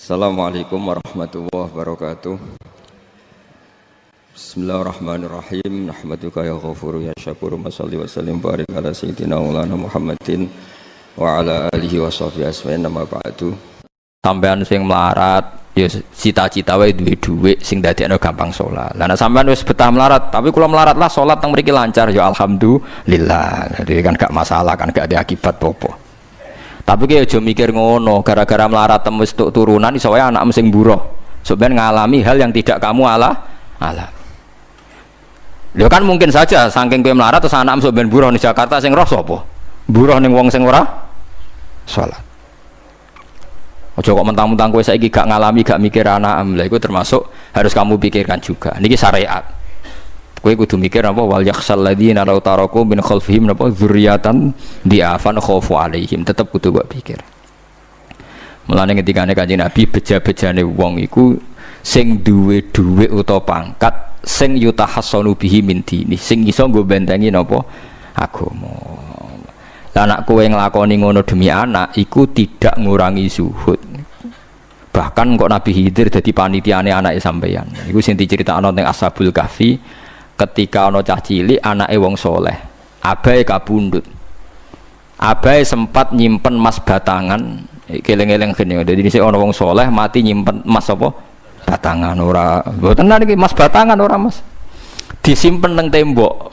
Assalamualaikum warahmatullahi wabarakatuh. Bismillahirrahmanirrahim. Nahmaduka ya ghafuru ya syakuru. Mashalli wa sallim barik ala sayyidina maulana Muhammadin wa ala alihi wa sahbihi asma'in nama ba'du. Sampean sing melarat ya cita-cita wae duwe dhuwit sing dadekno gampang salat. Lah nek sampean wis betah melarat, tapi kula melarat lah salat teng mriki lancar ya alhamdulillah. Jadi kan gak masalah, kan gak ada akibat apa-apa. Tapi ki aja mikir ngono, gara-gara melarat temu tuk turunan iso wae anak sing buruh. Sampeyan ngalami hal yang tidak kamu alami. Lho kan mungkin saja saking kowe melarat terus anak sampeyan buruh di Jakarta sing roh sapa? Buruh ning wong sing ora salat. Aja kok mentang-mentang kowe saiki gak ngalami, gak mikir anak, lha iku termasuk harus kamu pikirkan juga. Niki syariat. Kowe kudu mikir apa wal yakhsal ladzina law taraku min khalfihim napa dzurriatan diafan khaufu alaihim, tetep kudu mbok pikir. Mulane ketikane Kanjeng Nabi beja-bejane wong iku sing duwe dhuwit utawa pangkat sing yutahassanu bihi min dini, sing iso nggo bentengi napa agama. Lah nek kowe nglakoni ngono demi anak iku tidak ngurangi zuhud. Bahkan kok Nabi Khidir dadi panitiane anake sampeyan. Iku sing diceritakno ning Ashabul Kahfi. Ketika ana cah cilik anake wong soleh, abahe kabundut. Abahe sempat nyimpen emas batangan, keleng-eleng kene. Dadi dhisik ana wong soleh mati nyimpen emas apa? Batangan ora. Mboten niki emas batangan ora, Mas. Disimpen teng tembok.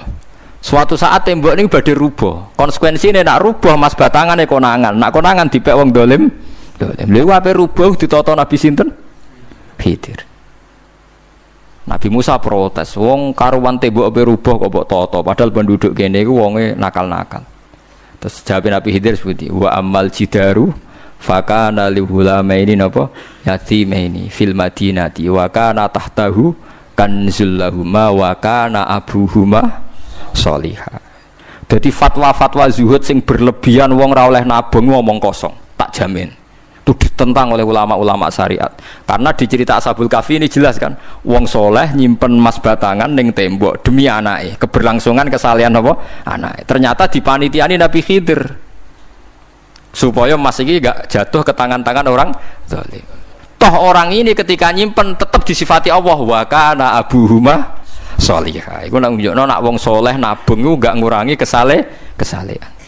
Suatu saat tembok niku badhe rubuh. Konsekuensine nek rubuh emas batangane konangan. Nek konangan dipek wong dolim. Lha ape rubuh ditata Nabi sinten? Khidir. Nabi Musa protes, wong karuan tembok ape rubuh kok mbok tata, padahal penduduk kene iku wonge nakal-nakal. Terus jawab Nabi Khidir seperti wa amal jidaru fakana lihulamaini napa yatimaini fil madinati wa kana tahtahu kanzul lahuma wa kana abuhuma sholihah. Dadi fatwa-fatwa zuhud sing berlebihan wong ra oleh nabung ngomong kosong, tak jamin. Itu ditentang oleh ulama-ulama syariat. Karena di cerita Ashabul Kahfi ini jelas kan, wong soleh nyimpen emas batangan ning tembok demi anake, keberlangsungan kesalehan apa? Anake. Ternyata dipanitiani Nabi Khidir. Supaya emas iki gak jatuh ke tangan-tangan orang zalim. Toh orang ini ketika nyimpen tetap disifati Allah wa kana abuhuma sholihah. Iku nak nunjukno nak wong soleh nabung iku gak ngurangi kesalehan.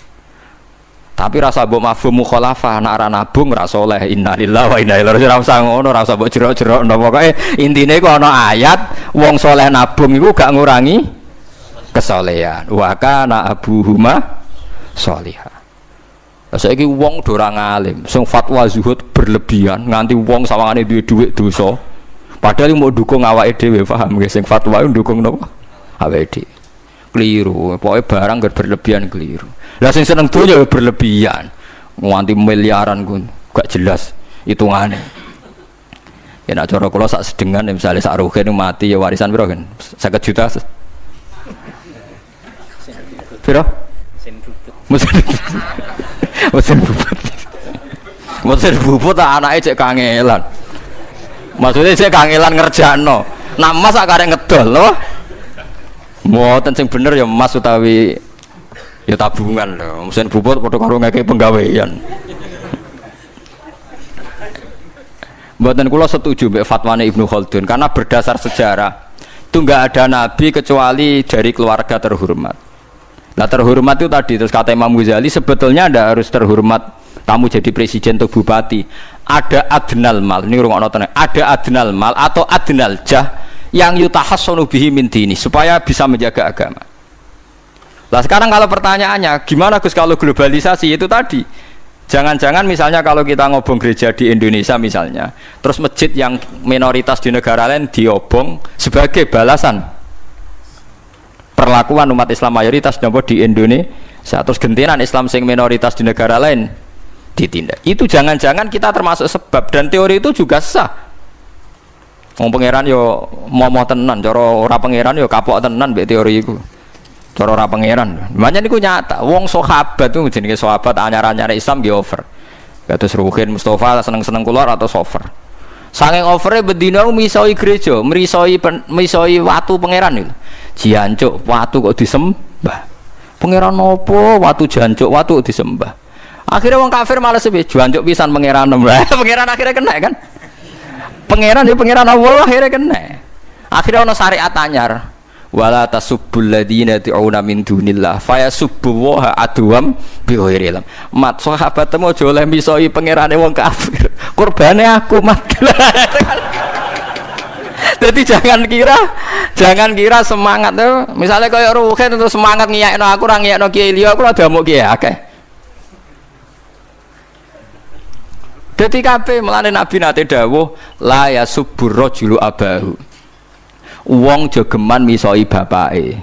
Tapi rasa mbok mafhum mukhalafah nek ora nabung ora saleh. Innalillahi wa inna ilaihi raji'un. Ora usah ngono, ora usah mbok jerok-jerok. Pokoke intine iku ana ayat wong saleh nabung iku gak ngurangi kesalehan. Wa kana abuhuma sholihah. Saiki wong do ora ngalim, sing fatwa zuhud berlebihan nganti wong sawangane duwe dhuwit dosa. Padahal mau dukung awake dhewe, paham nggih? Sing fatwa iku dukung napa? Awake dhewe. Keliru, pokoknya barang berlebihan keliru. Lah sing seneng donya berlebihan, nganti miliaran pun gak jelas hitungane. Ya nek cara kula sak sedengan misale sak rugen mati ya warisan piro kan? 50 juta. Piro? Mesin bubut. Mesin bubut anake cek kangelan. Maksudnya cek kangelan ngerjakno. Nah Mas sak karek ngedol lho. Mboten sing bener ya emas utawi ya tabungan lho. Mesin bubut padha karo ngeke penggawean. Mboten kula setuju mbek fatwane Ibnu Khaldun karena berdasar sejarah itu enggak ada nabi kecuali dari keluarga terhormat. Nah terhormat itu tadi terus kata Imam Ghazali sebetulnya ndak harus terhormat kamu jadi presiden atau bupati. Ada adnal mal, ini rungokno tenan. Ada adnal mal atau adnal jah yang yutahassanu bihi min dini supaya bisa menjaga agama. Lah sekarang kalau pertanyaannya gimana Gus kalau globalisasi itu tadi jangan-jangan misalnya kalau kita ngobong gereja di Indonesia misalnya terus masjid yang minoritas di negara lain diobong sebagai balasan perlakuan umat Islam mayoritas di Indonesia terus gentenan Islam sing minoritas di negara lain ditindak. Itu jangan-jangan kita termasuk sebab dan teori itu juga sah. Wong pangeran yo momo tenan, cara ora pangeran yo kapok tenan mbek teori iku. Cara ora pangeran. Makanya niku nyata, wong sahabat itu jenenge sahabat anyar-anyar Islam nggih over. Kados Ruhin Mustafa seneng-seneng kula atau over. Saking overe bendina misoi gereja, misoi watu pangeran niku. Jancuk watu kok disembah. Pangeran opo watu jancuk watu disembah. Akhirnya wong kafir malah sepi jancuk pisan pangeran. Pangeran akhirnya kena kan. Pangeran ya pangeran Allah akhirnya kena. Akhirnya ono syariat anyar. Wala tasubbul ladina tu'una min dunillah fayasubbu wa adwam bi ghairi ilm. Mat sahabat temu aja oleh misoi pangerane wong kafir. Kurbane aku mat. Jadi jangan kira semangat tuh. Misalnya kaya Ruhin itu semangat ngiyakno aku ora ngiyakno Kiai liya aku ora damuk Kiai akeh. Dadi kabeh melane Nabi nate dawuh la yasubbur rajulu abahu. Wong jogeman misoi bapake.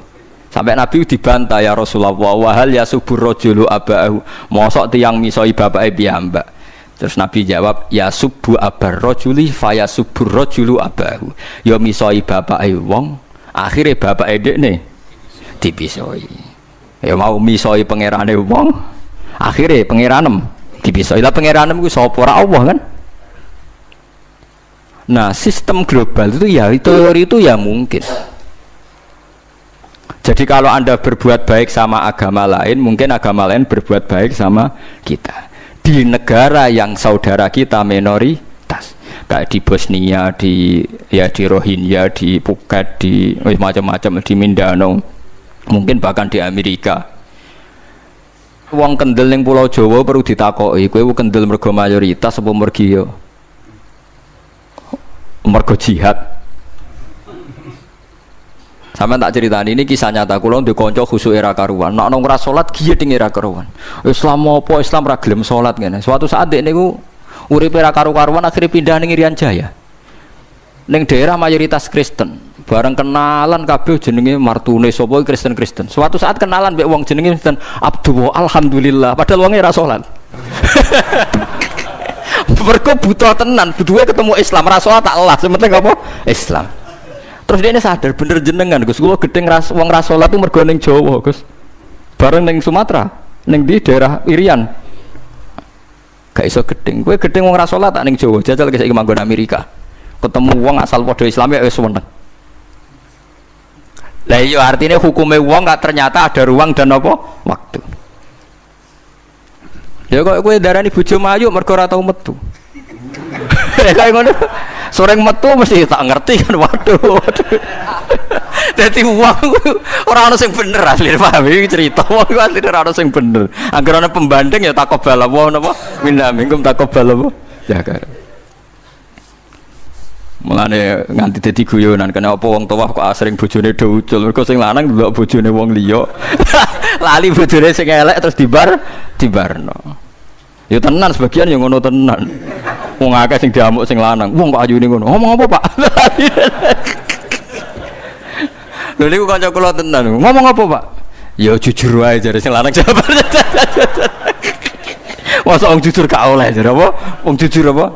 Sampai Nabi dibantah ya Rasulullah wa hal yasubur rajulu abahu. Mosok tiyang misoi bapake piyambak. Terus Nabi jawab ya subu abar rajuli fa yasubur rajulu abahu. Ya misoi bapake wong, akhire bapake dekne dipisoi. Ya mau misoi pangerane wong, akhire pangeranem dipisoi. Lah pangeranem ku sapa ora Allah kan? Nah, sistem global itu ya teori itu ya mungkin. Jadi kalau Anda berbuat baik sama agama lain, mungkin agama lain berbuat baik sama kita. Di negara yang saudara kita minoritas, kayak di Bosnia, di Rohingya, di Phuket, di macam-macam, di Mindanao, mungkin bahkan di Amerika. Wong kendel ning Pulau Jawa perlu ditakoki, kowe kendel mergo mayoritas apa mergo ya? Mergo jihad. Sampe tak ceritani ini kisah nyata kula ndek kanca khusuk era karuan. Nek nang ora salat giyeding era karuan. Islam apa Islam ra gelem salat ngene. Suatu saat dek niku uripe era karu-karuan akhire pindah ning Irian Jaya. Ning daerah mayoritas Kristen. Bareng kenalan kabeh jenenge martune sapa Kristen-Kristen. Suatu saat kenalan mbek wong jenenge Kristen Abdullah alhamdulillah padahal wonge ra salat. Mergo butuh tenan, butuhe ketemu Islam, ra salat tak Allah, sementing apa? Islam. Terus dia ini sadar bener jenengan Gus, kula gedeng wong ra salat itu mergo ning Jawa, Gus. Bareng ning Sumatera, ning di daerah Irian. Gak iso gedeng. Kowe gedeng wong ra salat tak ning Jawa, jajal saiki manggon Amerika. Ketemu wong asal padha Islam ya wis seneng. Lah iya artinya hukume wong gak ternyata ada ruang dan apa? Waktu. Ya kok kowe darani bojo mayu mergo ora tau metu. Kayak ngono. Soreng metu mesti tak ngerti kan waduh. Dadi wong ora ono sing bener asline paham iki cerita wong asline ora ono sing bener. Angger ana pembanding ya takobal apa napa? Minna minkum takobal apa? Ya kan. Mulane nganti dadi guyonan kena apa wong tuwa kok asring bojone do ucul mergo sing lanang ndelok bojone wong liya. Lali bojone sing elek terus dibarno. Ya tenan sebagian yang ngono tenan. Wong akeh sing diamuk sing lanang. Wong kok ayune ngono. Ngomong apa, Pak? Lha niku kanca kula tenan. Ngomong apa, Pak? Ya jujur wae jare sing lanang jawab. Masa wong jujur gak oleh jare apa? Wong jujur apa?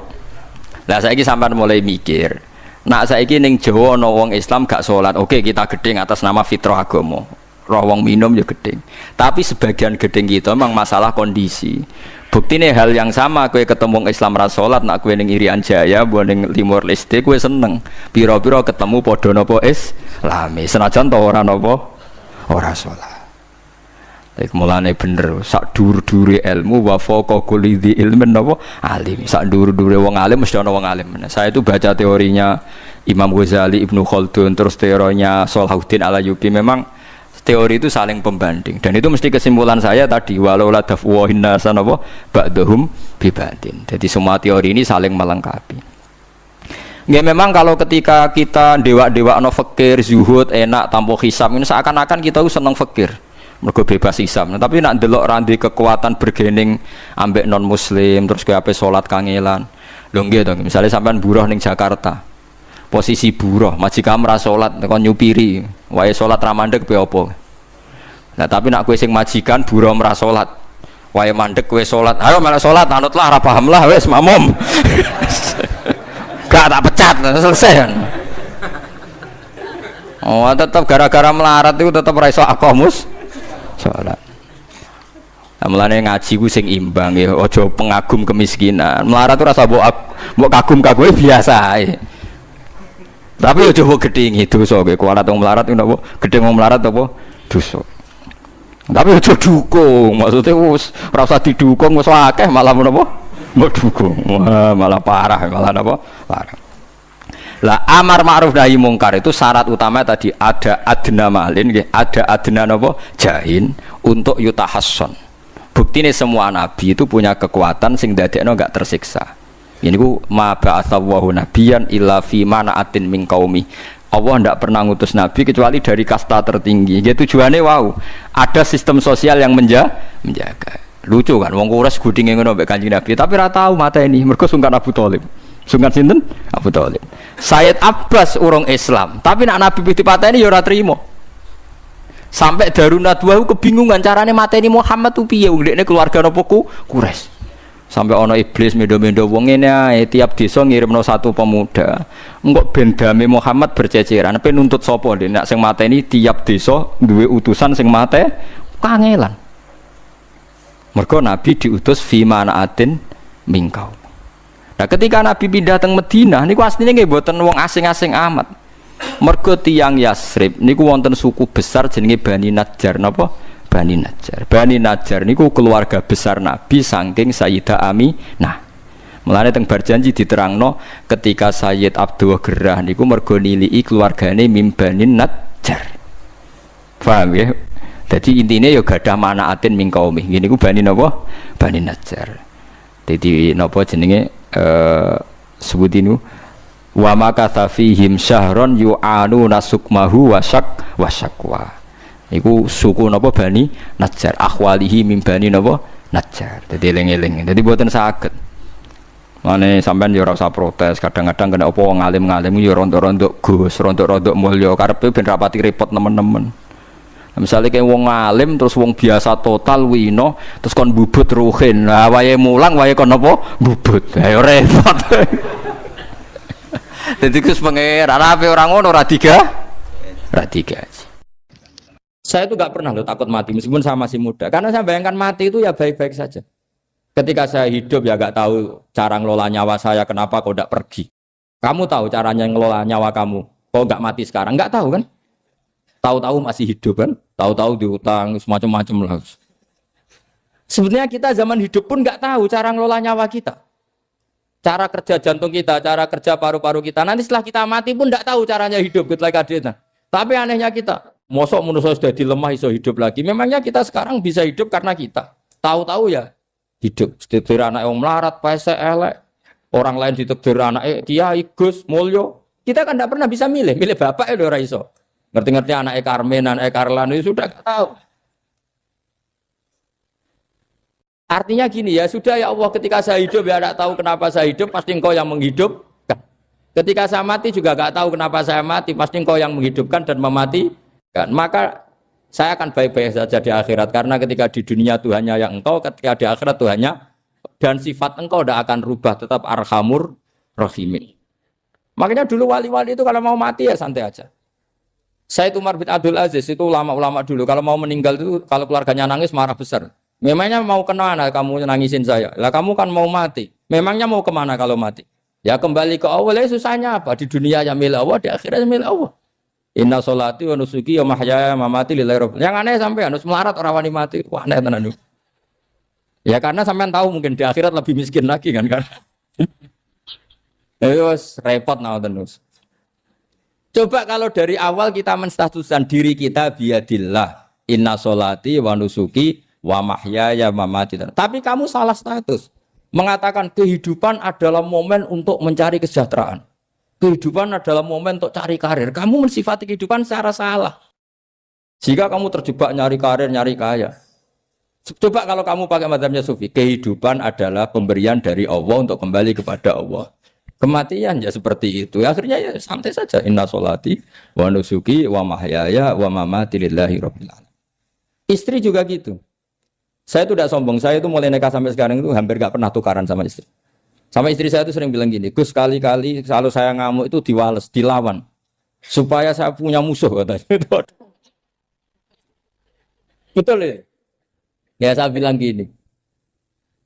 Lah saiki sampean mulai mikir. Nak saiki ning Jawa ana wong Islam gak salat. Oke, kita gedeng atas nama fitrah agama. Roh wong minum ya gedeng. Tapi sebagian gedeng kita memang masalah kondisi. Buktine hal yang sama kowe ketemu Islam ra salat nak kowe ning Irian Jaya mbok ning Timor Leste kowe seneng. Pira-pira ketemu padha napa Islami. Senajan to ora napa ora salat. Iku mulane bener sak dhuwur-dhuwure ilmu wa faqa kulli dzi ilmin napa alim. Sak dhuwur-dhuwure wong alim mesti ana wong alim. Saya itu baca teorinya Imam Ghazali, Ibnu Khaldun, terus teorinya Salahuddin Al-Ayyubi memang teori itu saling pembanding dan itu mesti kesimpulan saya tadi walau la dafwa hinnasan apa ba'dhum bibatin. Jadi semua teori ini saling melengkapi. Nggih memang kalau ketika kita dewa-dewa no fakir, zuhud, enak, tanpa hisab ini seakan-akan kita seneng fakir. Mergo bebas hisab. Nah, tapi nak ndelok randi kekuatan bergening ambek non muslim terus kowe ape salat kangelan. Lho nggih to, misalnya sampean buruh ning Jakarta. Posisi buruh, majikan ra salat kon nyupiri, wae salat ra mandeg piye apa. Nah, tapi nak kowe sing majikan buruh ora salat. Wae mandeg kowe salat. Ayo malah salat, anutlah ra paham lah wis makmum. Gak tak pecat, selesai kan. Oh, tetap gara-gara melarat itu tetap ra iso aqamus salat. Nah, mulane ngaji ku sing imbang ya, aja pengagum kemiskinan. Melarat ora usah mbok kagum-kagume biasa ae. Tapi yo coba gedhingi dosa kowe kualat wong melarat ku napa? Gedhing wong melarat apa? Dosa. Tapi aja dukung, maksudnya wis ora usah didukung wis akeh malah menapa? Mbok dukung. Wah, malah parah, malah napa? Parah. Lah amar ma'ruf nahi mungkar itu syarat utama tadi ada adna malin, ada adna napa jahin untuk yutahasson. Buktine semua nabi itu punya kekuatan sing dadekno enggak tersiksa. Ini ku ma ba'atsallahu nabiyyan illa fi mana'atin min qaumi. Allah tidak pernah ngutus nabi kecuali dari kasta tertinggi. Ya tujuannya wow, ada sistem sosial yang menjaga. Lucu kan, wong Quraisy gudinge ngono mbek Kanjeng Nabi, tapi ora tau mateni mergo sungkan Abu Thalib. Sungkan sinten? Abu Thalib. Sayyid Abbas urung Islam, tapi nak Nabi dipateni ya ora trimo. Sampai Darun Nadwa kebingungan carane mateni Muhammad tuh piye wong dekne keluarga napa Quraisy. Sampai ana iblis mendo-mendo wong ngene ae tiap desa ngirimno satu pemuda. Engko ben dame Muhammad berceceran, pe nuntut sapa ndek nek sing mateni tiap desa duwe utusan sing mate kangelan. Mergo Nabi diutus fi manaatin mingkau. Nah ketika Nabi pindah teng Madinah niku asline nggih mboten wong asing-asing amat. Mergo tiyang Yasrib niku wonten suku besar jenenge Bani Najjar napa? Bani Najjar. Bani Najjar niku keluarga besar Nabi saking Sayyidah Aminah. Mulane teng Barjanji diterangno ketika Sayyid Abdul Gerah niku mergo niliki keluargane mim Bani Najjar. Paham ya? Jadi intinya ya gadah manaatin min qaumi. Ngene iku Bani napa? Bani Najjar. Dadi napa jenenge sebutinu wa makatha fihim syahron yu'anu nasukmahu wasyaqwa. Iku suku napa Bani Najjar, akhwalihi min Bani napa Najjar. Dadi eling-eling. Dadi mboten saged. Mane sampean ya ora usah protes, kadang-kadang kena apa wong alim-alim ya rontok-rontok Gus, rontok-rontok mulya karepe ben rapati repot nemen-nemen. Misalnya kayak wong alim terus wong biasa total wino terus kon bubut ruhin, nah wae mulang wae kon apa bubut, ayo repot. Jadi kus pengeran apa orang ngono ora tiga. Saya itu nggak pernah loh takut mati meskipun saya masih muda, karena saya bayangkan mati itu ya baik-baik saja. Ketika saya hidup ya nggak tahu cara ngelola nyawa saya, kenapa kok tidak pergi? Kamu tahu caranya ngelola nyawa kamu, kok nggak mati sekarang? Nggak tahu kan? Tahu-tahu masih hidup kan? Tahu-tahu diutang semacam-macam lah. Sebenarnya kita zaman hidup pun nggak tahu cara ngelola nyawa kita, cara kerja jantung kita, cara kerja paru-paru kita. Nanti setelah kita mati pun nggak tahu caranya hidup gitu lagi. Tapi anehnya kita, mosok manusia sudah dilemah iso hidup lagi. Memangnya kita sekarang bisa hidup karena kita tahu-tahu ya hidup. Ditekdir anak yang melarat, paese elek, orang lain ditekdir anak Kiai Gus Mulyo. Kita kan nggak pernah bisa milih bapak ya ora iso. Ngerti-ngerti anak Karmen, anak Karlan itu sudah tahu. Artinya gini ya, sudah ya Allah ketika saya hidup ya tidak tahu kenapa saya hidup, pasti engkau yang menghidupkan. Ketika saya mati juga tidak tahu kenapa saya mati, pasti engkau yang menghidupkan dan mematikan. Maka saya akan baik-baik saja di akhirat, karena ketika di dunia Tuhannya yang engkau, ketika di akhirat Tuhannya, dan sifat engkau tidak akan rubah, tetap arhamur rahimin. Makanya dulu wali-wali itu kalau mau mati ya santai aja. Sayyid Umar bin Abdul Aziz itu ulama-ulama dulu kalau mau meninggal itu kalau keluarganya nangis marah besar. Memangnya mau kemana kamu nangisin saya? Lah kamu kan mau mati. Memangnya mau kemana kalau mati? Ya kembali ke Allah. Susahnya apa? Di dunia ya milik Allah, di akhirat milik Allah. Inna sholati wa nusuki wa mahyaya wa mamati lillahi rabbil. Yang aneh sampai harus melarat orang wani mati. Wah aneh tenan. Ya karena sampean tahu mungkin di akhirat lebih miskin lagi kan. Terus repot nah terus. Coba kalau dari awal kita menstatuskan diri kita biadillah, inna sholati wa nusuki wa mahyaya wa mamati. Tapi kamu salah status. Mengatakan kehidupan adalah momen untuk mencari kesejahteraan. Kehidupan adalah momen untuk cari karir. Kamu mensifati kehidupan secara salah. Jika kamu terjebak nyari karir, nyari kaya. Coba kalau kamu pakai mazhabnya Sufi, kehidupan adalah pemberian dari Allah untuk kembali kepada Allah. Kematian ya seperti itu. Akhirnya ya santai saja. Inna sholati wa nusuki wa mahyaya wa mamati lillahi rabbil alamin. Istri juga gitu. Saya itu tidak sombong. Saya itu mulai nikah sampai sekarang itu hampir gak pernah tukaran sama istri. Sama istri saya itu sering bilang gini, Gus kali-kali kalau saya ngamuk itu diwales, dilawan. Supaya saya punya musuh katanya. Betul ya? Ya saya bilang gini.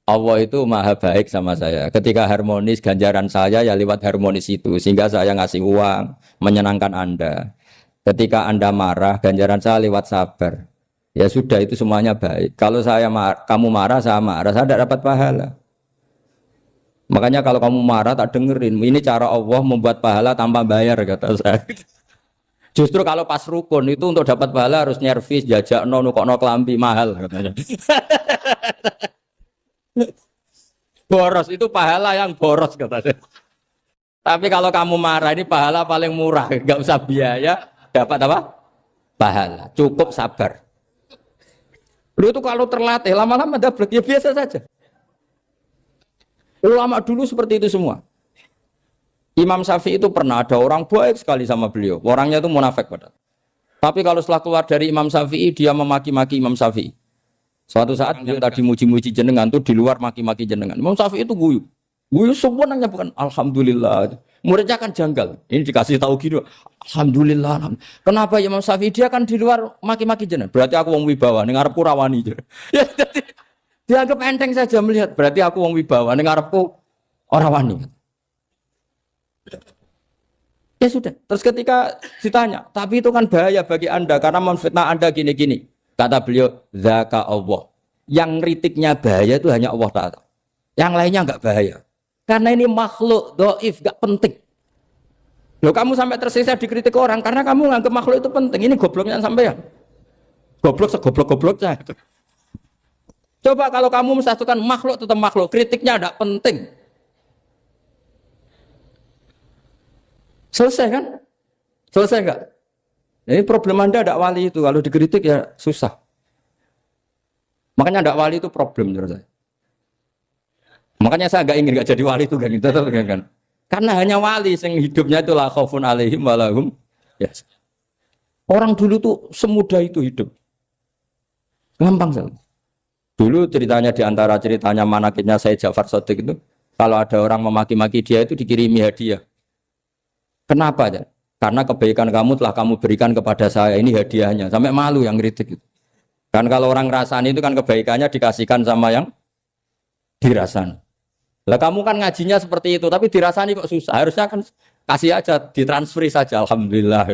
Allah itu maha baik sama saya. Ketika harmonis, ganjaran saya ya lewat harmonis itu. Sehingga saya ngasih uang, menyenangkan Anda. Ketika Anda marah, ganjaran saya lewat sabar. Ya sudah, itu semuanya baik. Kalau kamu marah, saya tidak dapat pahala. Makanya kalau kamu marah tak dengerin. Ini cara Allah membuat pahala tanpa bayar kata saya. Justru kalau pas rukun itu untuk dapat pahala harus nyervis, jajak nukokno kelambi mahal katanya. Boros itu pahala yang boros katanya. Tapi kalau kamu marah ini pahala paling murah, nggak usah biaya, dapat apa? Pahala. Cukup sabar. Lu itu kalau terlatih lama-lama dapat ya biasa saja. Ulama dulu seperti itu semua. Imam Syafi'i itu pernah ada orang baik sekali sama beliau. Orangnya itu munafik padahal. Tapi kalau setelah keluar dari Imam Syafi'i, dia memaki-maki Imam Syafi'i. Suatu saat beliau tadi muji-muji jenengan tuh di luar maki-maki jenengan. Imam Syafi'i itu guyu. Guyu sebenarnya bukan alhamdulillah. Muridnya kan janggal. Ini dikasih tahu gitu. Alhamdulillah. Kenapa Imam Syafi'i dia kan di luar maki-maki jenengan? Berarti aku wong wibawa, ning ngarepku rawani. Ya jadi dianggap enteng saja melihat. Berarti aku wong wibawa, ning ngarepku ora wani. Ya sudah. Terus ketika ditanya, tapi itu kan bahaya bagi Anda karena memfitnah Anda gini-gini. Kata beliau, zaka Allah. Yang kritiknya bahaya itu hanya Allah Ta'ala. Yang lainnya enggak bahaya. Karena ini makhluk, doif, enggak penting. Loh kamu sampai tersisa dikritik orang karena kamu nganggap makhluk itu penting. Ini gobloknya sampean. Goblok segoblok-gobloknya. Coba kalau kamu mensatukan makhluk tetap makhluk, kritiknya enggak penting. Selesai kan? Selesai enggak? Ini problem Anda ada wali itu. Kalau dikritik ya susah. Makanya ada wali itu problem menurut saya. Makanya saya enggak ingin enggak jadi wali itu kan. Karena hanya wali yang hidupnya itu la khaufun alaihim walahum. Ya. Orang dulu tuh semudah itu hidup. Gampang sekali. Dulu ceritanya di antara ceritanya manakibnya saya Ja'far Shadiq itu, kalau ada orang memaki-maki dia itu dikirimi hadiah. Kenapa ya? Karena kebaikan kamu telah kamu berikan kepada saya, ini hadiahnya. Sampai malu yang kritik itu. Kan kalau orang ngerasani itu kan kebaikannya dikasihkan sama yang dirasani. Lah kamu kan ngajinya seperti itu, tapi dirasani kok susah. Harusnya kan kasih aja, ditransferi saja. Alhamdulillah.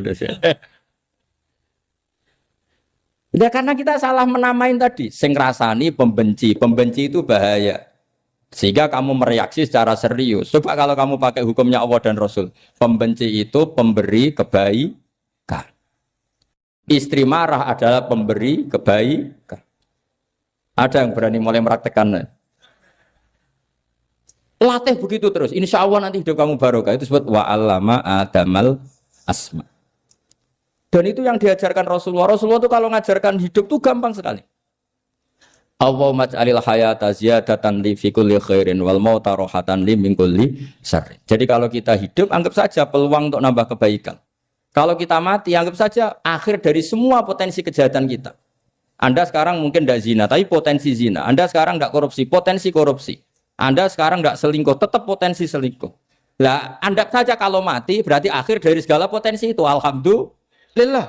Ya karena kita salah menamain tadi. Sing rasani pembenci. Pembenci itu bahaya. Sehingga kamu mereaksi secara serius. Coba kalau kamu pakai hukumnya Allah dan Rasul. Pembenci itu pemberi kebaikan. Istri marah adalah pemberi kebaikan. Ada yang berani mulai meraktekannya. Latih begitu terus. Insya Allah nanti hidup kamu barokah. Itu disebut wa'allama adamal asma. Dan itu yang diajarkan Rasulullah. Rasulullah itu kalau ngajarkan hidup itu gampang sekali. Allahumma ja'alil hayata ziyadatan li fi kulli khairin wal mauta rohatan li min kulli syarrin. Jadi kalau kita hidup anggap saja peluang untuk nambah kebaikan. Kalau kita mati anggap saja akhir dari semua potensi kejahatan kita. Anda sekarang mungkin tidak zina tapi potensi zina. Anda sekarang tidak korupsi, potensi korupsi. Anda sekarang tidak selingkuh, tetap potensi selingkuh. Lah, anggap saja kalau mati berarti akhir dari segala potensi itu. Alhamdulillah.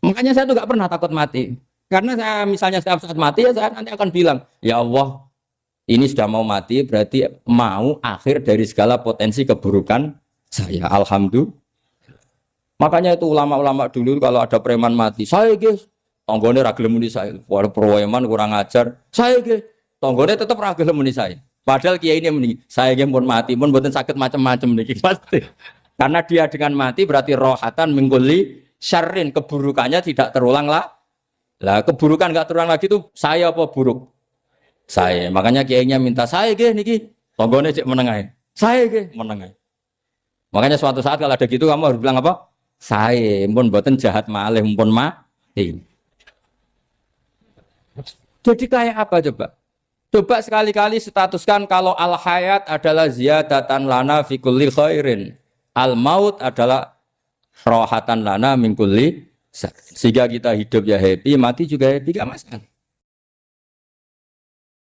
Makanya saya tuh nggak pernah takut mati. Karena saya misalnya setiap saat mati ya saya nanti akan bilang, ya Allah, ini sudah mau mati berarti mau akhir dari segala potensi keburukan saya. Alhamdulillah. Makanya itu ulama-ulama dulu kalau ada preman mati, saya guys, tonggone ra gelem muni saya. Walau preman kurang ajar, saya guys, tonggone tetap ra gelem muni saya. Padahal kiai ini muni, saya guys pun mati, pun mboten sakit macam-macam niki pasti. Karena dia dengan mati berarti rohatan mengkuli syarrin, keburukannya tidak terulang lah. Lah keburukan enggak terulang lagi itu saya apa buruk? Saya. Makanya kiainya minta saya ge niki tonggone cek menengae. Saya ge menengae. Makanya suatu saat kalau ada gitu kamu harus bilang apa? Saya pun mboten jahat malih pun mati. Jadi kayak apa coba? Coba sekali-kali statuskan kalau al hayat adalah ziyadatan lana fi kulli khairin. Al maut adalah rohatan lana min kulli. Sehingga kita hidup ya happy, mati juga happy, gak masalah.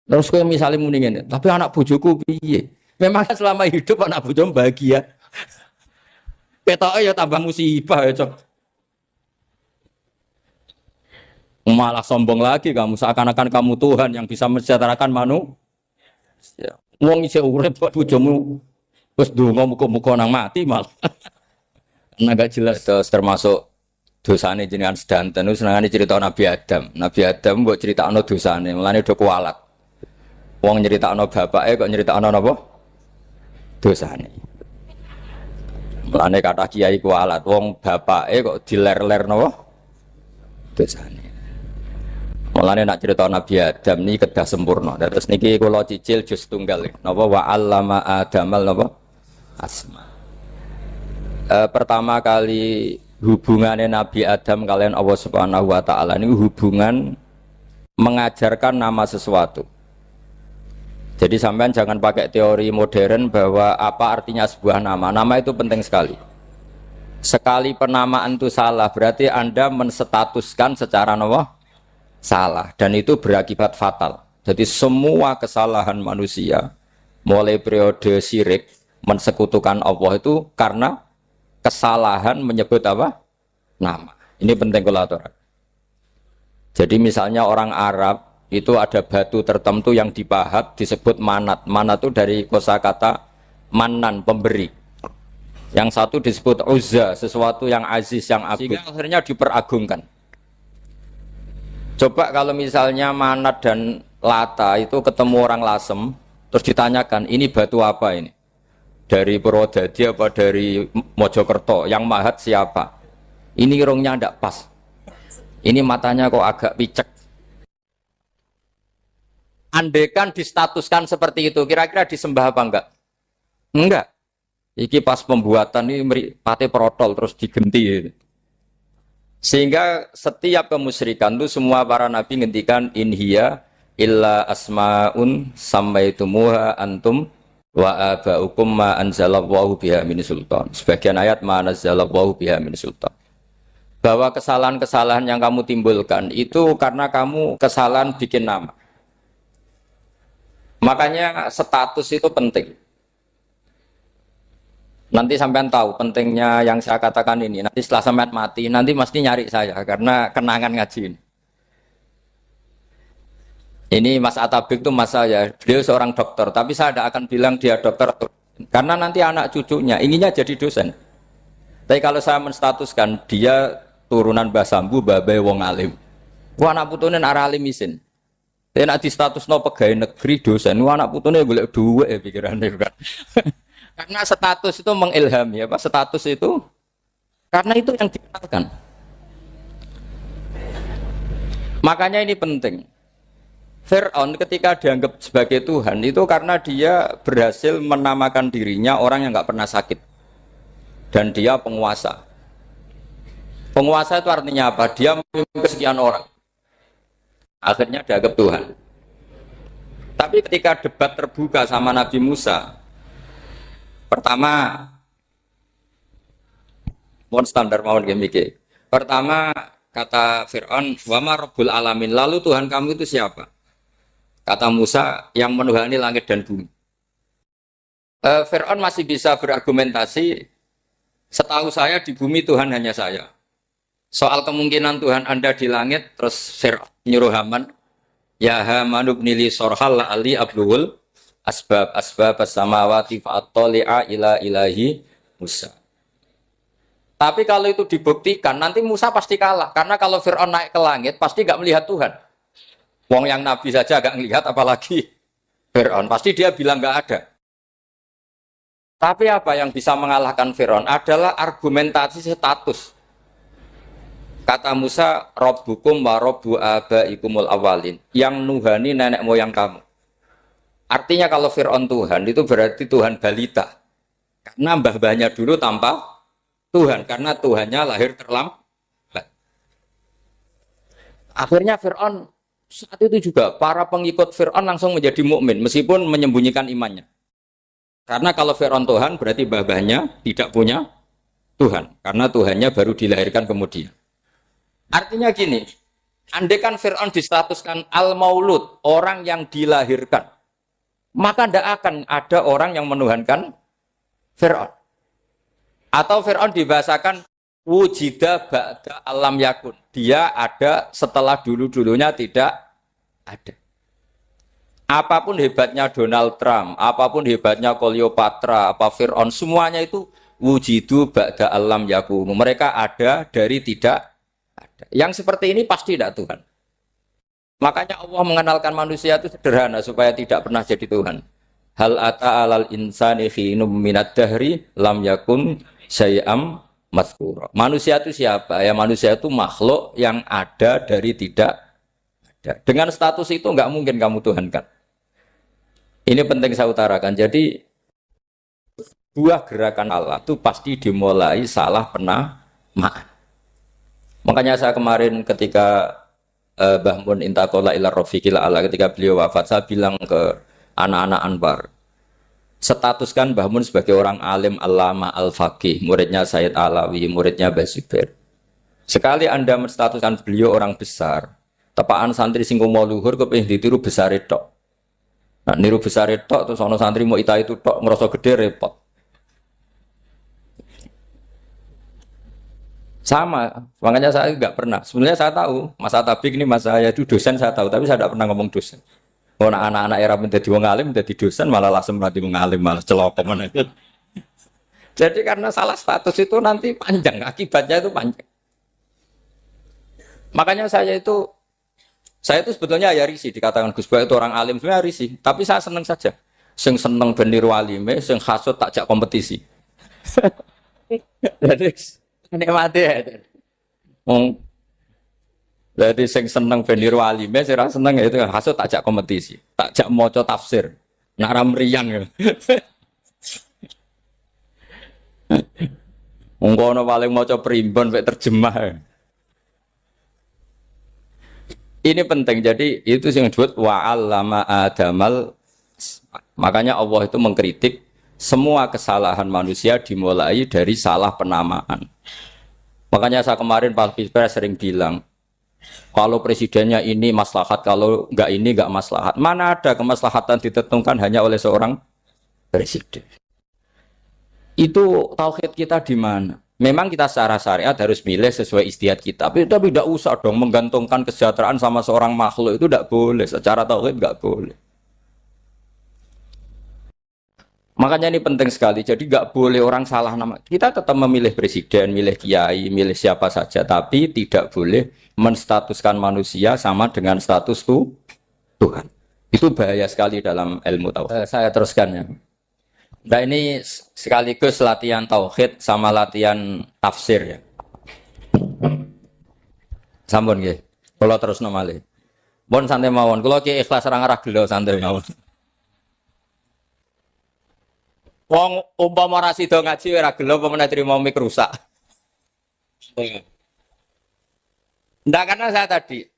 Terus kalau misalnya mendingin, tapi anak bojoku piye? Memang selama hidup anak bojomu bahagia. Petoke ya tambah musibah ya, Cok. Malah sombong lagi kamu, seakan-akan kamu Tuhan yang bisa mensejahterakan manusia. Wong isih urip kok bojomu wis ndonga muga-muga nang mati malah. Enggak jelas termasuk dosane jenengan sedanten itu senengane cerita Nabi Adam. Nabi Adam mbok critakno dosane, mulane do kualat. Wong nyeritakno bapake kok nyeritakno napa? Dosane. Mulane kata kiai kualat, wong bapake kok diler-ler napa? Dosane. Mulane nak cerita Nabi Adam niki kedah sempurna. Terus niki kula cicil juz tunggal napa wa 'allama Adamal napa? Asma. Pertama kali hubungannya Nabi Adam kalian Allah Subhanahu wa taala ini hubungan mengajarkan nama sesuatu. Jadi sampean jangan pakai teori modern bahwa apa artinya sebuah nama. Nama itu penting sekali. Sekali penamaan itu salah, berarti Anda menstatuskan secara nama salah dan itu berakibat fatal. Jadi semua kesalahan manusia mulai periode syirik mensekutukan Allah itu karena kesalahan menyebut apa? Nama. Ini penting kalau aturan. Jadi misalnya orang Arab itu ada batu tertentu yang dipahat disebut manat. Manat itu dari kosakata manan, pemberi. Yang satu disebut uzza, sesuatu yang aziz, yang agung. Sehingga akhirnya diperagungkan. Coba kalau misalnya manat dan lata itu ketemu orang Lasem, terus ditanyakan, ini batu apa ini? Dari Purwodadi apa dari Mojokerto? Yang mahat siapa? Ini irungnya tidak pas. Ini matanya kok agak picek. Andekan distatuskan seperti itu, kira-kira disembah apa enggak? Enggak. Iki pas pembuatan ini pate protol terus digenti. Sehingga setiap kemusyrikan itu semua para nabi ngendikan inhiya illa asmaun sammaitumuha antum wa abaukum ma anzalallahu biha min sultan. Sebagian ayat ma anzalallahu biha min sultan. Bahwa kesalahan-kesalahan yang kamu timbulkan itu karena kamu kesalahan bikin nama. Makanya status itu penting. Nanti sampean tahu pentingnya yang saya katakan ini. Nanti setelah sampean mati, nanti mesti nyari saya karena kenangan ngaji ini. Ini Mas Atabik itu mas saya, beliau seorang dokter, tapi saya tidak akan bilang dia dokter karena nanti anak cucunya inginnya jadi dosen. Tapi kalau saya menstatuskan dia turunan Mbah Sambu, babai wong alim. Wah anak putune arah alim isin. Tapi nak di status no pegawai negeri dosen, wah anak putune boleh duwe pikirannya kan. Karena status itu mengilhami, apa status itu? Karena itu yang dikenalkan. Makanya ini penting. Fir'aun ketika dianggap sebagai Tuhan itu karena dia berhasil menamakan dirinya orang yang nggak pernah sakit dan dia penguasa. Penguasa itu artinya apa? Dia memimpin sekian orang. Akhirnya dianggap Tuhan. Tapi ketika debat terbuka sama Nabi Musa, pertama, mohon standar mohon gemike. Pertama kata Fir'aun, wama Rabbul Alamin. Lalu Tuhan kamu itu siapa? Kata Musa, yang menuhani langit dan bumi. Fir'aun masih bisa berargumentasi. Setahu saya di bumi Tuhan hanya saya. Soal kemungkinan Tuhan Anda di langit, terus Fir'aun nyuruh Haman, ya Haman ibnili sorhal ali abluhul asbab as-samawati fa'attali'a ila ilahi Musa. Tapi kalau itu dibuktikan, nanti Musa pasti kalah. Karena kalau Fir'aun naik ke langit, pasti nggak melihat Tuhan. Wong yang Nabi saja nggak melihat, apalagi Fir'aun. Pasti dia bilang nggak ada. Tapi apa yang bisa mengalahkan Fir'aun adalah argumentasi status. Kata Musa, Rabbukum wa Rabbu abaikumul awalin. Yang nuhani nenek moyang kamu. Artinya kalau Fir'aun Tuhan, itu berarti Tuhan balita. Karena mbah-mbahnya dulu tanpa Tuhan. Karena Tuhannya lahir terlambat. Akhirnya Fir'aun, saat itu juga para pengikut Fir'aun langsung menjadi mukmin meskipun menyembunyikan imannya. Karena kalau Fir'aun Tuhan, berarti mbah-mbahnya tidak punya Tuhan. Karena Tuhannya baru dilahirkan kemudian. Artinya gini, andaikan Fir'aun distatuskan al-maulud, orang yang dilahirkan, maka tidak akan ada orang yang menuhankan Fir'aun. Atau Fir'aun dibahasakan wujida ba'da alam yakun. Dia ada setelah dulu-dulunya tidak ada. Apapun hebatnya Donald Trump, apapun hebatnya Cleopatra, apa Fir'aun, semuanya itu wujidu ba'da alam yakun. Mereka ada dari tidak ada. Yang seperti ini pasti tidak Tuhan. Makanya Allah mengenalkan manusia itu sederhana supaya tidak pernah jadi Tuhan. Hal ata alal insani khinum minad dahri lam yakun syai'am mazkura. Manusia itu siapa? Ya manusia itu makhluk yang ada dari tidak ada. Dengan status itu enggak mungkin kamu Tuhan kan. Ini penting saya utarakan. Jadi buah gerakan Allah itu pasti dimulai salah penamaan. Makanya saya kemarin ketika Mbah Mun intakola ila rofiqil ala ketika beliau wafat, saya bilang ke anak-anak Anwar, statuskan Mbah Mun sebagai orang alim alama al-faqih, muridnya Sayyid Alawi, muridnya Mbah Zubair. Sekali Anda menstatuskan beliau orang besar, tepaan santri sing mau luhur kepengin ditiru besar itu. Nah, niru besar itu terus ono santri mau ita itu tok ngerasa gede repot. Sama, makanya saya nggak pernah. Sebenarnya saya tahu, Mas Atabik ini Mas saya itu dosen saya tahu, tapi saya tidak pernah ngomong dosen. Oh, anak-anak era menjadi wong alim, menjadi dosen malah langsung berarti wong alim malah celokoman itu. Jadi karena salah status itu nanti panjang, akibatnya itu panjang. Makanya saya itu sebetulnya ya risih dikatakan Gus Bak itu orang alim, sebenarnya risih. Tapi saya seneng saja. Sing seneng beniru alime, sing hasut takjak kompetisi. Jadi nikmati ya. Jadi sing seneng beniru alime, sing seneng itu hasut takjak kompetisi, takjak maca tafsir. Nak ramriang ya. Ungkono paling maca primbon mek terjemah. Ini penting. Jadi itu yang disebut wa'allama adamal. Makanya Allah itu mengkritik semua kesalahan manusia dimulai dari salah penamaan. Makanya saya kemarin Pak Bisbara sering bilang, kalau presidennya ini maslahat, kalau enggak ini enggak maslahat. Mana ada kemaslahatan ditentukan hanya oleh seorang presiden? Itu tauhid kita di mana? Memang kita secara syariat harus milih sesuai istihad kita. Tapi tidak usah dong menggantungkan kesejahteraan sama seorang makhluk, itu tidak boleh. Secara tauhid enggak boleh. Makanya ini penting sekali. Jadi nggak boleh orang salah nama. Kita tetap memilih presiden, milih kiai, milih siapa saja. Tapi tidak boleh menstatuskan manusia sama dengan status Tuhan. Itu bahaya sekali dalam ilmu tauhid. Saya teruskan ya. Nah ini sekaligus latihan tauhid sama latihan tafsir ya. Sampun nggih. Kula terus nomale. Pun santai mawon. Kula ki ikhlas ora ngarah gelo santai mawon. Wong umpama ora sida ngaji ora gelo apa meneh trimo mik rusak. Ndak karena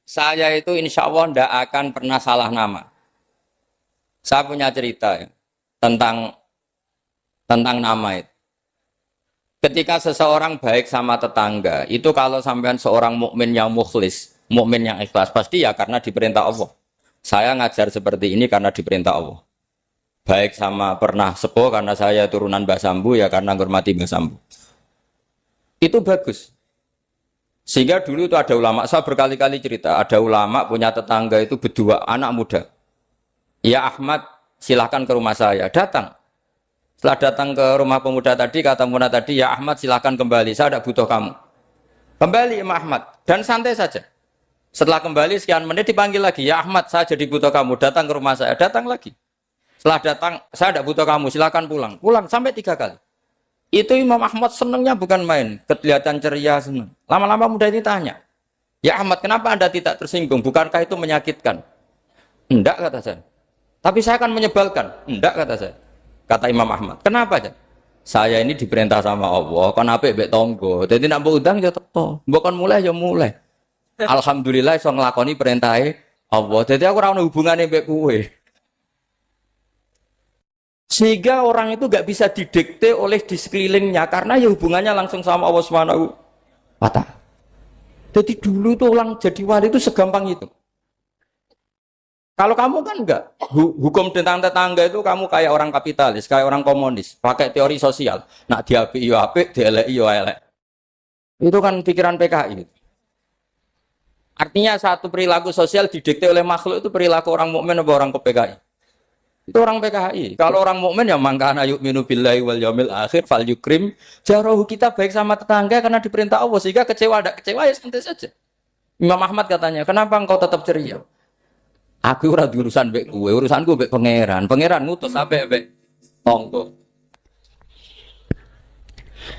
saya itu insya Allah ndak akan pernah salah nama. Saya punya cerita ya, tentang nama itu. Ketika seseorang baik sama tetangga, itu kalau sampean seorang mukmin yang mukhlis, mukmin yang ikhlas, pasti ya karena diperintah Allah. Saya ngajar seperti ini karena diperintah Allah. Baik sama pernah sepuh karena saya turunan Mbah Sambu ya karena menghormati Mbah Sambu. Itu bagus. Sehingga dulu itu ada ulama, saya berkali-kali cerita, ada ulama punya tetangga itu berdua anak muda. Ya Ahmad, silahkan ke rumah saya. Datang. Setelah datang ke rumah pemuda tadi, kata pemuda tadi, ya Ahmad silahkan kembali, saya tidak butuh kamu. Kembali Imam Ahmad, dan santai saja. Setelah kembali sekian menit dipanggil lagi, ya Ahmad saya jadi butuh kamu, datang ke rumah saya, datang lagi. Setelah datang, saya tidak butuh kamu, silahkan pulang. Pulang sampai 3 kali. Itu Imam Ahmad senangnya bukan main, kelihatan ceria senang. Lama-lama muda ini tanya, ya Ahmad kenapa Anda tidak tersinggung, bukankah itu menyakitkan? Enggak kata saya. Tapi saya akan menyebalkan. Enggak kata saya. Kata Imam Ahmad, kenapa aja? Saya ini diperintah sama Allah, kan apik mbek tangga. Dadi nek mbok udang ya teko, mbok kon mulai ya mulai. Alhamdulillah iso nglakoni perintahe Allah. Dadi aku ora ono hubungane mbek kowe. Sehingga orang itu gak bisa didikte oleh di sekelilingnya karena ya hubungannya langsung sama Allah Subhanahu wa Ta'ala. Jadi dulu itu orang jadi wali itu segampang itu. Kalau kamu kan enggak, hukum tentang tetangga itu kamu kayak orang kapitalis, kayak orang komunis, pakai teori sosial. Nak diapik yo apik, dieleki yo elek. Itu kan pikiran PKI. Artinya satu perilaku sosial didikte oleh makhluk itu perilaku orang mukmin atau orang ke PKI. Itu orang PKI. Kalau orang mukmin ya mangkana yu'minu billahi wal yaumil akhir fal yukrim jarahu, kita baik sama tetangga karena diperintah Allah, sehingga kecewa ada kecewa ya santai saja. Imam Ahmad katanya, kenapa engkau tetap ceria? Aku ora urusan mbek kowe, urusanku mbek pangeran. Pangeran ngutus sampe mbek tonggo.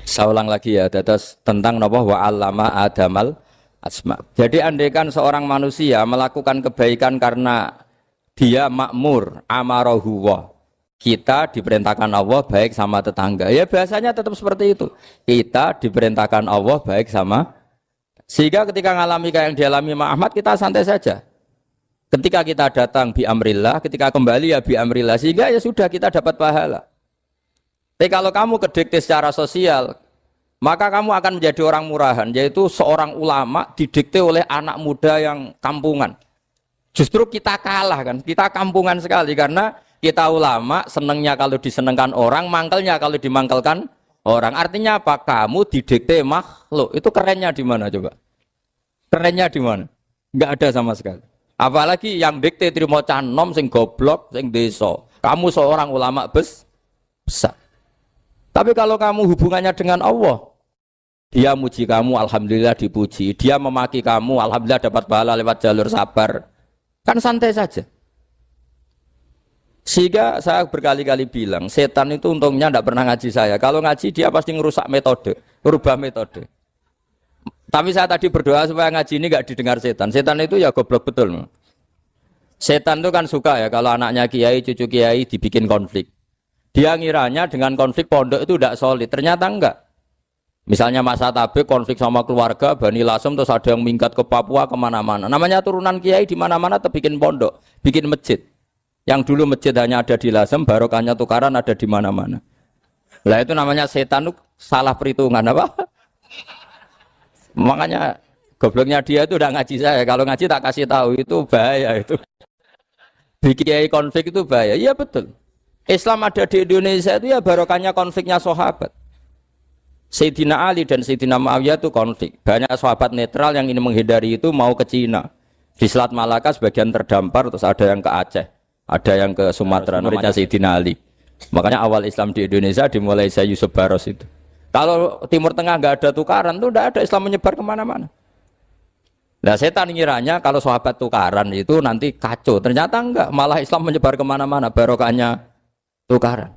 Saya ulang lagi ya, terus tentang napa wa 'allama adamal asma. Jadi andaikan seorang manusia melakukan kebaikan karena dia makmur, amarahu wa. Kita diperintahkan Allah baik sama tetangga. Ya biasanya tetap seperti itu. Kita diperintahkan Allah baik sama. Sehingga ketika ngalami kayak yang dialami Mak Ahmad, kita santai saja. Ketika kita datang bi amrillah, ketika kembali ya bi amrillah. Sehingga ya sudah kita dapat pahala. Tapi kalau kamu kedikte secara sosial, maka kamu akan menjadi orang murahan. Yaitu seorang ulama didikte oleh anak muda yang kampungan. Justru kita kalah kan. Kita kampungan sekali karena kita ulama senengnya kalau disenengkan orang, mangkelnya kalau dimangkelkan orang. Artinya apa? Kamu didikte makhluk. Itu kerennya di mana coba? Kerennya di mana? Enggak ada sama sekali. Apalagi yang dikte trimo canom sing goblok, sing desa. Kamu seorang ulama besar. Tapi kalau kamu hubungannya dengan Allah, dia muji kamu, alhamdulillah dipuji. Dia memaki kamu, alhamdulillah dapat pahala lewat jalur sabar. Kan santai saja. Sehingga saya berkali-kali bilang, setan itu untungnya tidak pernah ngaji saya. Kalau ngaji dia pasti ngerusak metode, merubah metode. Tapi saya tadi berdoa supaya ngaji ini nggak didengar setan. Setan itu ya goblok betul. Setan itu kan suka ya kalau anaknya kiai, cucu kiai dibikin konflik. Dia ngiranya dengan konflik pondok itu tidak solid. Ternyata enggak. Misalnya masa tabik konflik sama keluarga, Bani Lasem, terus ada yang minggat ke Papua kemana-mana. Namanya turunan kiai di mana-mana terbikin pondok, bikin masjid. Yang dulu masjid hanya ada di Lasem, barokahnya tukaran ada di mana-mana. Lah itu namanya setan itu salah perhitungan apa? Makanya gobloknya dia itu udah ngaji saya. Kalau ngaji tak kasih tahu itu bahaya itu. Bikin konflik itu bahaya. Iya betul. Islam ada di Indonesia itu ya barokahnya konfliknya sahabat. Sayyidina Ali dan Sayyidina Muawiyah itu konflik. Banyak sahabat netral yang ingin menghindari itu mau ke Cina. Di Selat Malaka sebagian terdampar, terus ada yang ke Aceh. Ada yang ke Sumatera, namanya Sayyidina Ali. Makanya awal Islam di Indonesia dimulai saya Yusuf Baros itu. Kalau Timur Tengah nggak ada tukaran, itu tidak ada Islam menyebar kemana-mana. Nah setan ngiranya kalau sahabat tukaran itu nanti kacau. Ternyata enggak, malah Islam menyebar kemana-mana, barokahnya tukaran.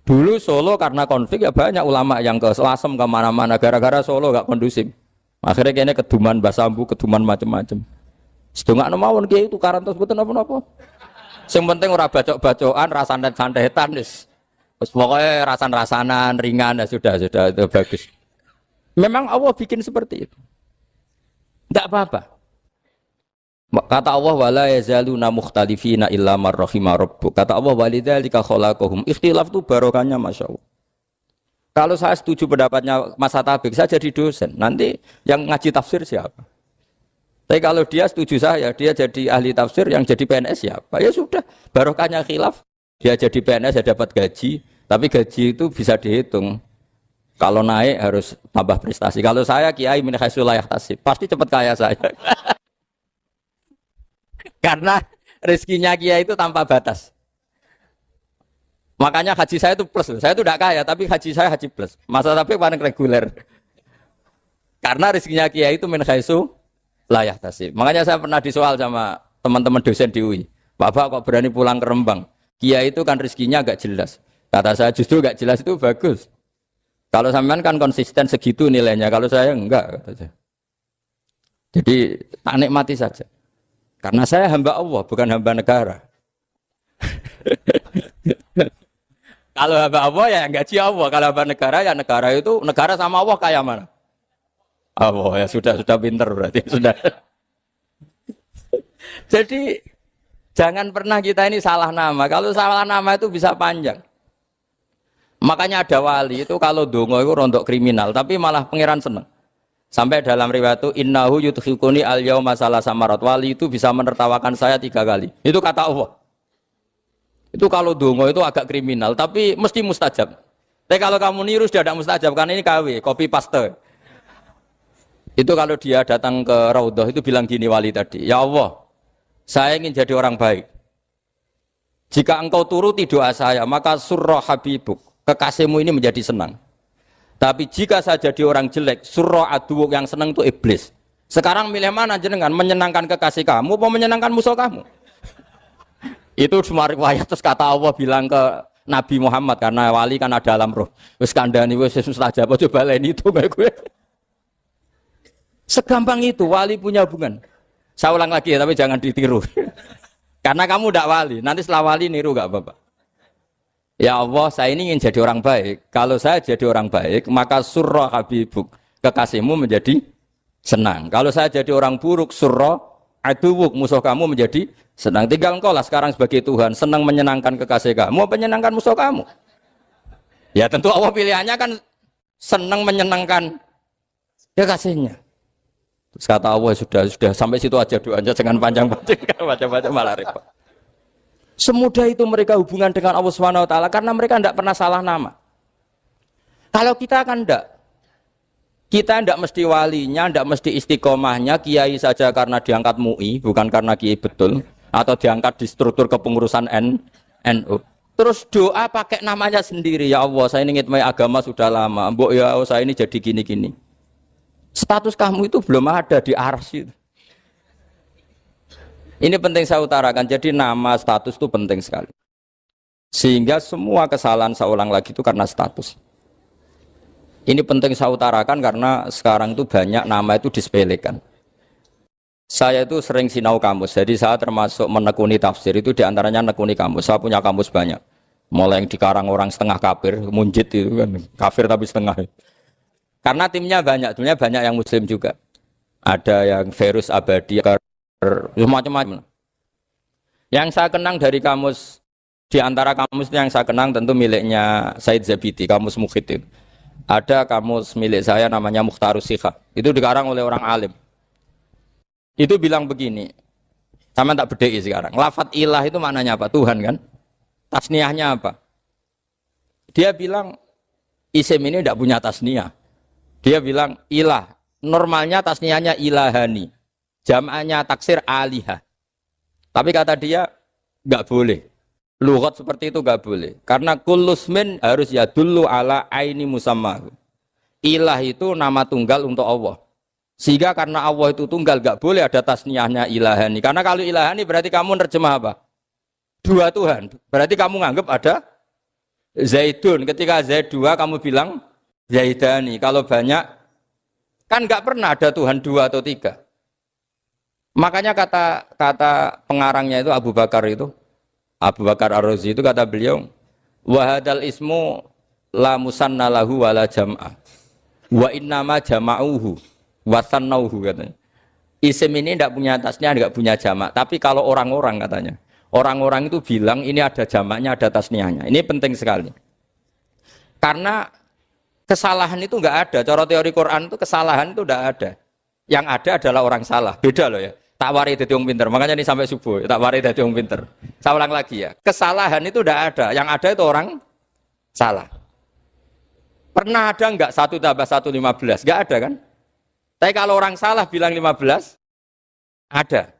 Dulu Solo karena konflik ya banyak ulama yang ke Lasem kemana-mana, gara-gara Solo nggak kondusif. Akhirnya kayaknya keduman basambu, keduman macam-macam. Sedungak mawon kiai tukaran terus betul apa-apa. Yang penting ora bacok-bacokan, rasan-santetan wis. Wis pokoke rasan-rasanan ringan ya sudah itu bagus. Memang Allah bikin seperti itu. Enggak apa-apa. Kata Allah wala yazaluna mukhtalifina illa man rahima rabbuk. Kata Allah walidzalika khalaqahum. Ikhtilaf itu barokahnya masyaallah. Kalau saya setuju pendapatnya Mas Atabik, saya jadi dosen. Nanti yang ngaji tafsir siapa? Tapi kalau dia setuju saya, dia jadi ahli tafsir, yang jadi PNS siapa? Ya sudah, barokahnya khilaf. Dia jadi PNS, dia dapat gaji. Tapi gaji itu bisa dihitung. Kalau naik harus tambah prestasi. Kalau saya kiai min haitsu la yahtasib, pasti cepat kaya saya. Karena rezekinya kiai itu tanpa batas. Makanya haji saya itu plus. Saya itu tidak kaya, tapi haji saya haji plus. Masa tapi paling reguler. Karena rezekinya kiai itu min haitsu layak tasib. Makanya saya pernah disoal sama teman-teman dosen di UI. Bapak kok berani pulang ke Rembang? Kiai itu kan rezekinya agak jelas. Kata saya justru agak jelas itu bagus. Kalau sampean kan konsisten segitu nilainya. Kalau saya enggak. Kata saya. Jadi tak nikmati saja. Karena saya hamba Allah, bukan hamba negara. Kalau hamba Allah ya gaji Allah. Kalau hamba negara ya negara itu negara sama Allah kayak mana? Oh ya sudah pinter berarti sudah. Jadi jangan pernah kita ini salah nama. Kalau salah nama itu bisa panjang. Makanya ada wali itu kalau dongo itu rontok kriminal, tapi malah pangeran seneng. Sampai dalam riwayat itu innahu yudkhikuni al-yauma salasa marat. Wali itu bisa menertawakan saya 3 kali. Itu kata Allah. Itu kalau dongo itu agak kriminal, tapi mesti mustajab. Tapi kalau kamu niru sudah tidak mustajab karena ini KW, copy paste. Itu kalau dia datang ke Raudhah itu bilang gini wali tadi, ya Allah, saya ingin jadi orang baik. Jika engkau turuti doa saya, maka surra habibuk, kekasihmu ini menjadi senang. Tapi jika saya jadi orang jelek, surra aduwuk yang senang itu iblis. Sekarang milih mana jenengan? Menyenangkan kekasih kamu apa menyenangkan musuh kamu? Itu semua riwayat terus kata Allah bilang ke Nabi Muhammad karena wali kan ada alam roh. Wis kandhani wis mustajab coba leni itu kayak gue. Segampang itu wali punya hubungan. Saya ulang lagi ya, tapi jangan ditiru. Karena kamu tidak wali, nanti setelah wali niru gak apa-apa. Ya Allah, saya ini ingin jadi orang baik. Kalau saya jadi orang baik, maka surra habibuk, kekasihmu menjadi senang. Kalau saya jadi orang buruk, surra aduwuk, musuh kamu menjadi senang. Tinggal engkau lah sekarang sebagai Tuhan, senang menyenangkan kekasih kamu, menyenangkan musuh kamu. Ya tentu Allah pilihannya kan senang menyenangkan kekasihnya. Terus kata Allah sudah sampai situ aja doanya, jangan panjang-panjang, baca-baca malah repot. Semudah itu mereka hubungan dengan Allah Subhanahu wa taala karena mereka tidak pernah salah nama. Kalau kita kan tidak. Kita tidak mesti walinya, tidak mesti istiqomahnya, kiai saja karena diangkat MUI, bukan karena kiai betul, atau diangkat di struktur kepengurusan NU. Terus doa pakai namanya sendiri, ya Allah saya ini ngitmai agama sudah lama, mbok ya Allah saya ini jadi gini-gini. Status kamu itu belum ada di arsy. Ini penting saya utarakan, jadi nama status itu penting sekali. Sehingga semua kesalahan saya ulang lagi itu karena status. Ini penting saya utarakan karena sekarang itu banyak nama itu disepelekan. Saya itu sering sinau kamus, jadi saya termasuk menekuni tafsir itu diantaranya menekuni kamus. Saya punya kamus banyak. Mulai yang dikarang orang setengah kafir, munjid itu kan, kafir tapi setengah. Karena timnya banyak yang muslim juga. Ada yang virus abadi, macam-macam. Yang saya kenang dari kamus, di antara kamus yang saya kenang tentu miliknya Said Zabidi, kamus Mukhid itu. Ada kamus milik saya namanya Mukhtarus Sikha. Itu dikarang oleh orang alim. Itu bilang begini, sama tak bedai sekarang. Lafat ilah itu maknanya apa? Tuhan kan? Tasniahnya apa? Dia bilang isim ini tidak punya tasniah. Dia bilang ilah. Normalnya tasniahnya ilahani. Jam'anya taksir alihah. Tapi kata dia nggak boleh. Lughat seperti itu nggak boleh. Karena kullusmin harus yadullu ala aini musammahu. Ilah itu nama tunggal untuk Allah. Sehingga karena Allah itu tunggal nggak boleh ada tasniahnya ilahani. Karena kalau ilahani berarti kamu nerjemah apa? Dua Tuhan. Berarti kamu nganggap ada Zaidun. Ketika Zaid dua kamu bilang Zaidani. Kalau banyak kan nggak pernah ada Tuhan dua atau tiga. Makanya kata pengarangnya itu Abu Bakar Ar-Razi itu kata beliau, wahadal ismu la musanna lahu wala jam'ah wa innama jama'uhu wa sannauhu katanya. Isim ini tidak punya tasnya, tidak punya jamak. Tapi kalau orang-orang katanya, orang-orang itu bilang ini ada jamaknya, ada tasniahnya. Ini penting sekali. Karena kesalahan itu enggak ada. Cara teori Quran itu kesalahan itu enggak ada. Yang ada adalah orang salah. Beda loh ya. Tak wari dadi wong pinter. Makanya ini sampai subuh, tak wari dadi wong pinter. Saya ulang lagi ya. Kesalahan itu enggak ada. Yang ada itu orang salah. Pernah ada enggak 1 tambah 1 15? Enggak ada kan? Tapi kalau orang salah bilang 15, ada.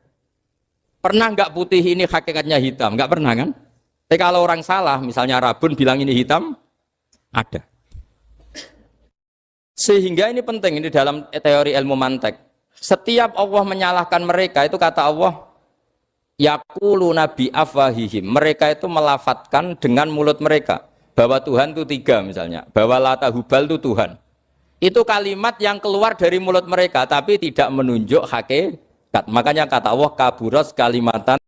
Pernah enggak putih ini hakikatnya hitam? Enggak pernah kan? Tapi kalau orang salah, misalnya Rabun bilang ini hitam, ada. Sehingga ini penting, ini dalam teori ilmu mantek. Setiap Allah menyalahkan mereka, itu kata Allah, yaqulu nabi afwahihim. Mereka itu melafatkan dengan mulut mereka. Bahwa Tuhan itu 3 misalnya. Bahwa Lata Hubal itu Tuhan. Itu kalimat yang keluar dari mulut mereka, tapi tidak menunjuk hakikat. Makanya kata Allah, kaburos kalimatan